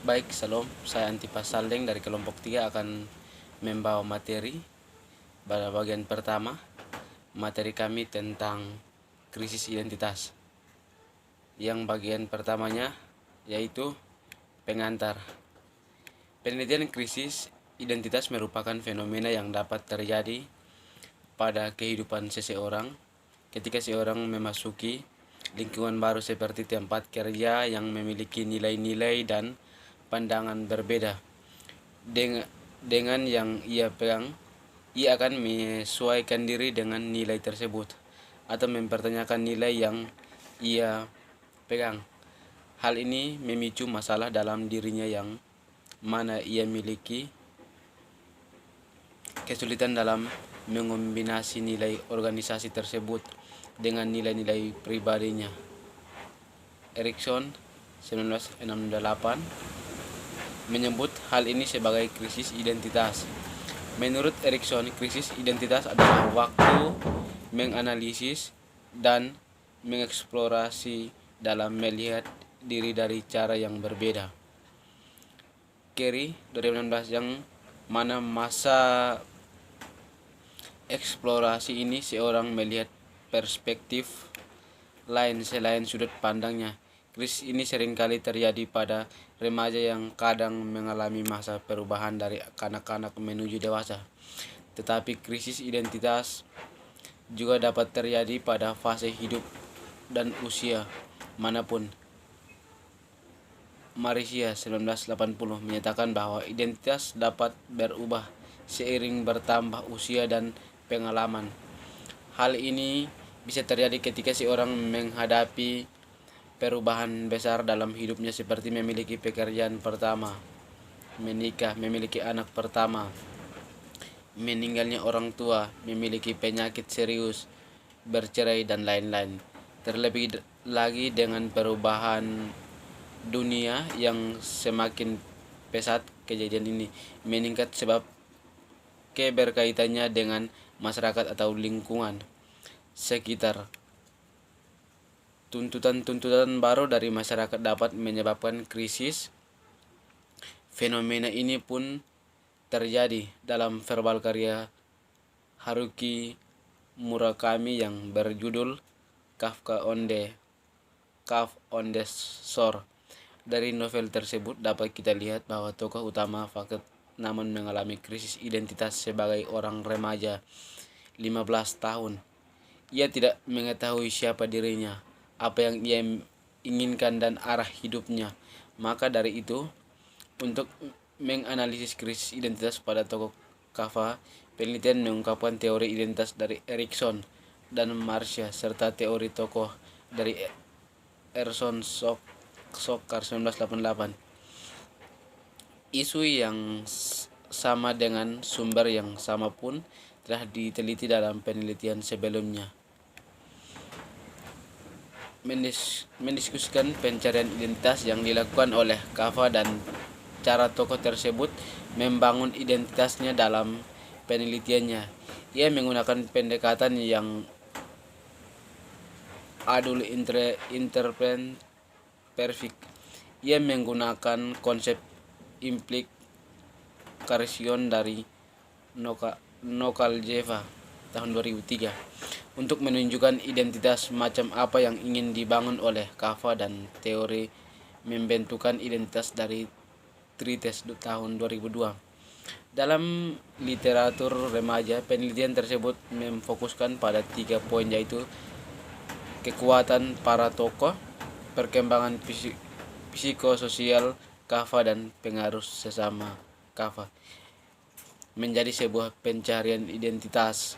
Baik, Salam. Saya Antipas Saldeng dari kelompok 3 akan membawa materi pada bagian pertama. Materi kami tentang krisis identitas. Yang bagian pertamanya yaitu pengantar. Penelitian krisis identitas merupakan fenomena yang dapat terjadi pada kehidupan seseorang ketika seorang memasuki lingkungan baru seperti tempat kerja yang memiliki nilai-nilai dan pandangan berbeda dengan yang ia pegang. Ia akan menyesuaikan diri dengan nilai tersebut atau mempertanyakan nilai yang ia pegang. Hal ini memicu masalah dalam dirinya yang mana ia miliki kesulitan dalam mengombinasi nilai organisasi tersebut dengan nilai-nilai pribadinya. Erikson 1968 menyebut hal ini sebagai krisis identitas. Menurut Erikson, krisis identitas adalah waktu menganalisis dan mengeksplorasi dalam melihat diri dari cara yang berbeda. Kerry 2016 yang mana masa eksplorasi ini seorang melihat perspektif lain selain sudut pandangnya. Krisis ini seringkali terjadi pada remaja yang kadang mengalami masa perubahan dari kanak-kanak menuju dewasa. Tetapi krisis identitas juga dapat terjadi pada fase hidup dan usia manapun. Marisia 1980 menyatakan bahwa identitas dapat berubah seiring bertambah usia dan pengalaman. Hal ini bisa terjadi ketika seorang menghadapi perubahan besar dalam hidupnya seperti memiliki pekerjaan pertama, menikah, memiliki anak pertama, meninggalnya orang tua, memiliki penyakit serius, bercerai dan lain-lain. Terlebih lagi dengan perubahan dunia yang semakin pesat, kejadian ini meningkat sebab keberkaitannya dengan masyarakat atau lingkungan sekitar. Tuntutan-tuntutan baru dari masyarakat dapat menyebabkan krisis. Fenomena ini pun terjadi dalam verbal karya Haruki Murakami yang berjudul Kafka on the Shore. Dari novel tersebut dapat kita lihat bahwa tokoh utama Faket namun mengalami krisis identitas sebagai orang remaja 15 tahun. Ia tidak mengetahui siapa dirinya, apa yang ia inginkan dan arah hidupnya. Maka dari itu, untuk menganalisis krisis identitas pada tokoh Kafka, penelitian mengungkapkan teori identitas dari Erikson dan Marcia serta teori tokoh dari Erson Sokar 1988. Isu yang sama dengan sumber yang sama pun telah diteliti dalam penelitian sebelumnya. Mendiskusikan pencarian identitas yang dilakukan oleh Kafka dan cara tokoh tersebut membangun identitasnya dalam penelitiannya. Ia menggunakan pendekatan yang adul interpretation. Ia menggunakan konsep implikation dari Nokaljeva tahun 2003 untuk menunjukkan identitas macam apa yang ingin dibangun oleh Kafka dan teori membentukan identitas dari Trites tahun 2002. Dalam literatur remaja, penelitian tersebut memfokuskan pada 3 poin, yaitu kekuatan para tokoh, perkembangan psikososial Kafka dan pengaruh sesama Kafka menjadi sebuah pencarian identitas.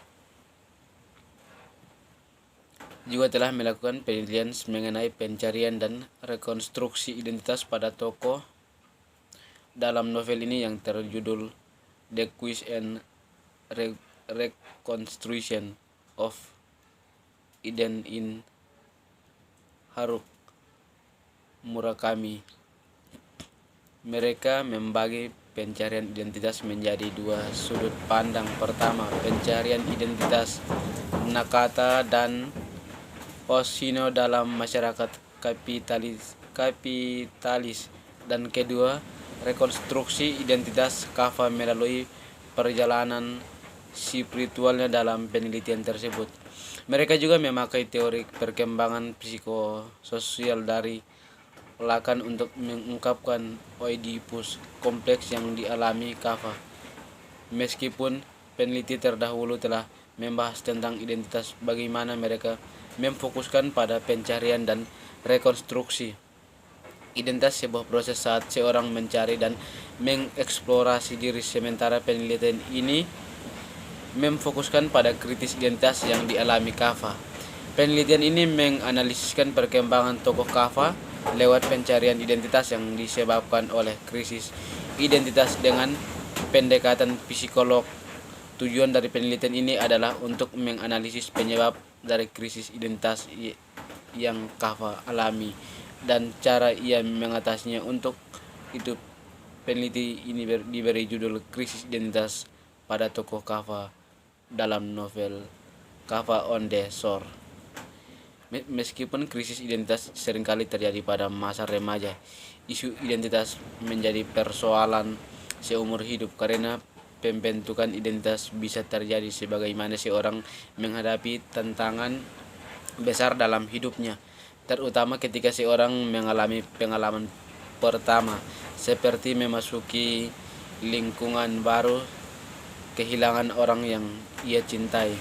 Juga telah melakukan penelitian mengenai pencarian dan rekonstruksi identitas pada tokoh dalam novel ini yang terjudul The Quest and Reconstruction of Eden in Haruki Murakami. Mereka membagi pencarian identitas menjadi 2 sudut pandang. Pertama, pencarian identitas Nakata dan Hoshino dalam masyarakat kapitalis, dan kedua, rekonstruksi identitas Kafka melalui perjalanan spiritualnya dalam penelitian tersebut. Mereka juga memakai teori perkembangan psikososial dari Lacan untuk mengungkapkan Oedipus kompleks yang dialami Kafka. Meskipun peneliti terdahulu telah membahas tentang identitas, bagaimana mereka memfokuskan pada pencarian dan rekonstruksi identitas, sebuah proses saat seorang mencari dan mengeksplorasi diri, sementara penelitian ini memfokuskan pada kritis identitas yang dialami Kafka. Penelitian ini menganalisiskan perkembangan tokoh Kafka lewat pencarian identitas yang disebabkan oleh krisis identitas dengan pendekatan psikolog. Tujuan dari penelitian ini adalah untuk menganalisis penyebab dari krisis identitas yang Kafka alami dan cara ia mengatasinya. Untuk itu, peneliti ini diberi judul krisis identitas pada tokoh Kafka dalam novel Kafka on the Shore. Meskipun krisis identitas seringkali terjadi pada masa remaja, isu identitas menjadi persoalan seumur hidup karena pembentukan identitas bisa terjadi sebagaimana seorang menghadapi tantangan besar dalam hidupnya, terutama ketika seorang mengalami pengalaman pertama seperti memasuki lingkungan baru, kehilangan orang yang ia cintai,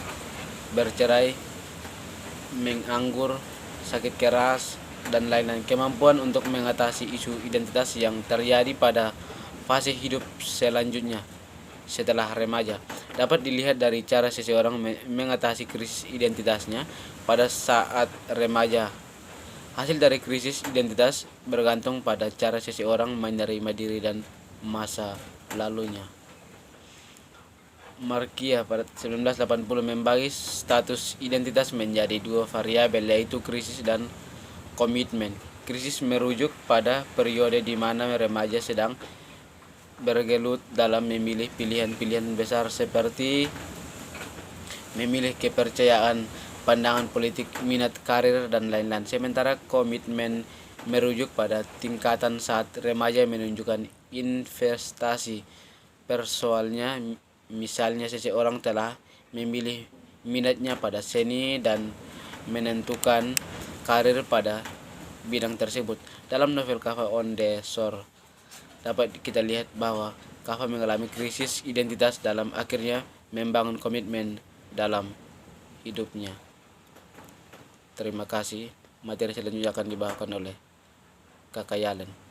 bercerai, menganggur, sakit keras, dan lain-lain. Kemampuan untuk mengatasi isu identitas yang terjadi pada fase hidup selanjutnya setelah remaja dapat dilihat dari cara seseorang mengatasi krisis identitasnya pada saat remaja. Hasil dari krisis identitas bergantung pada cara seseorang menerima diri dan masa lalunya. Marquia pada 1980 membagi status identitas menjadi dua variabel, yaitu krisis dan komitmen. Krisis merujuk pada periode di mana remaja sedang bergelut dalam memilih pilihan-pilihan besar seperti memilih kepercayaan, pandangan politik, minat karir, dan lain-lain. Sementara komitmen merujuk pada tingkatan saat remaja menunjukkan investasi personalnya. Misalnya seseorang telah memilih minatnya pada seni dan menentukan karir pada bidang tersebut. Dalam novel Kafka on the Shore dapat kita lihat bahwa Kafka mengalami krisis identitas dalam akhirnya membangun komitmen dalam hidupnya. Terima kasih. Materi selanjutnya akan dibawakan oleh Kakak Yalen.